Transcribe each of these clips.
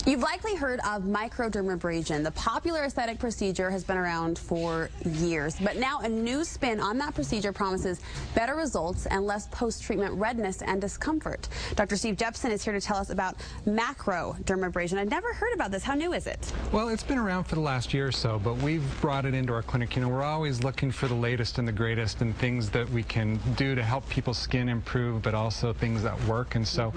You've likely heard of microdermabrasion. The popular aesthetic procedure has been around for years, but now a new spin on that procedure promises better results and less post-treatment redness and discomfort. Dr. Steve Jepson is here to tell us about macrodermabrasion. I've never heard about this. How new is it? Well, it's been around for the last year or so, but we've brought it into our clinic. You know, we're always looking for the latest and the greatest and things that we can do to help people's skin improve, but also things that work. And so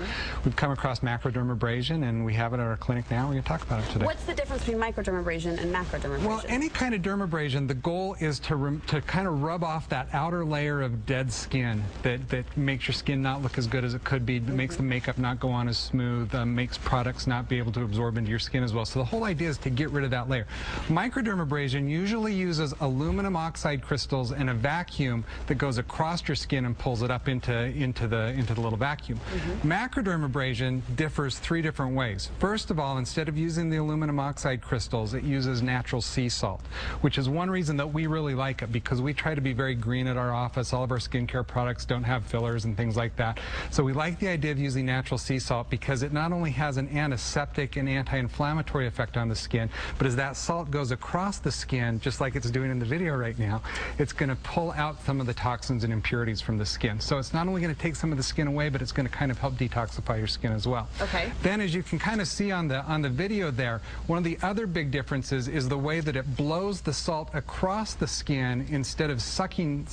we've come across macrodermabrasion, and we have it at our clinic now. We're going to talk about it today. What's the difference between microdermabrasion and macrodermabrasion? Well, any kind of dermabrasion, the goal is to kind of rub off that outer layer of dead skin that makes your skin not look as good as it could be, makes the makeup not go on as smooth, makes products not be able to absorb into your skin as well. So the whole idea is to get rid of that layer. Microdermabrasion usually uses aluminum oxide crystals and a vacuum that goes across your skin and pulls it up into the little vacuum. Macrodermabrasion differs three different ways. First of all, instead of using the aluminum oxide crystals, it uses natural sea salt, which is one reason that we really like it, because we try to be very green at our office. All of our skincare products don't have fillers and things like that. So we like the idea of using natural sea salt because it not only has an antiseptic and anti-inflammatory effect on the skin, but as that salt goes across the skin, just like it's doing in the video right now, it's going to pull out some of the toxins and impurities from the skin. So it's not only going to take some of the skin away, but it's going to kind of help detoxify your skin as well. Okay. Then, as you can kind of see on the video there, one of the other big differences is the way that it blows the salt across the skin instead of sucking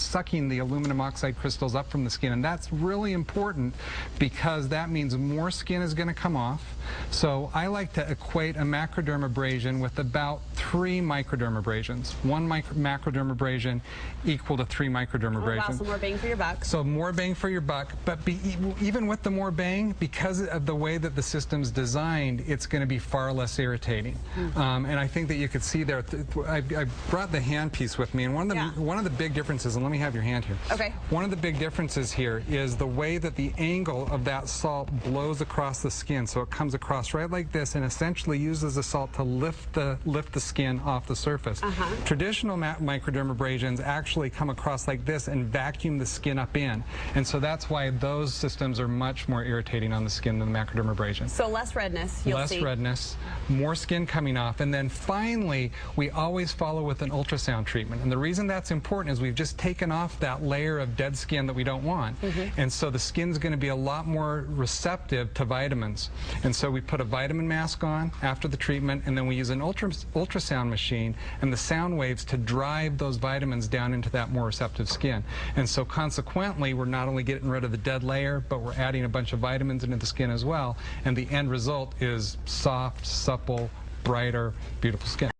the aluminum oxide crystals up from the skin. And that's really important because that means more skin is going to come off. So I like to equate a macrodermabrasion with about 3 microdermabrasions. 1 macrodermabrasion equal to 3 microdermabrasions. Oh, wow, so more bang for your buck. So more bang for your buck, but even with the more bang, because of the way that the system's designed, it's going to be far less irritating. And I think that you could see there, I brought the hand piece with me, and one of the big differences, and let me have your hand here. Okay. One of the big differences here is the way that the angle of that salt blows across the skin. So it comes across right like this and essentially uses the salt to lift the skin off the surface. Traditional microdermabrasions actually come across like this and vacuum the skin up in. And so that's why those systems are much more irritating on the skin than the macrodermabrasion. So less redness, you'll see. Less redness, more skin coming off, and then finally we always follow with an ultrasound treatment. And the reason that's important is we've just taken off that layer of dead skin that we don't want, and so the skin's going to be a lot more receptive to vitamins. And so we put a vitamin mask on after the treatment, and then we use an ultrasound machine and the sound waves to drive those vitamins down into that more receptive skin. And so consequently, we're not only getting rid of the dead layer, but we're adding a bunch of vitamins into the skin as well, and the end result is soft, supple, brighter, beautiful skin.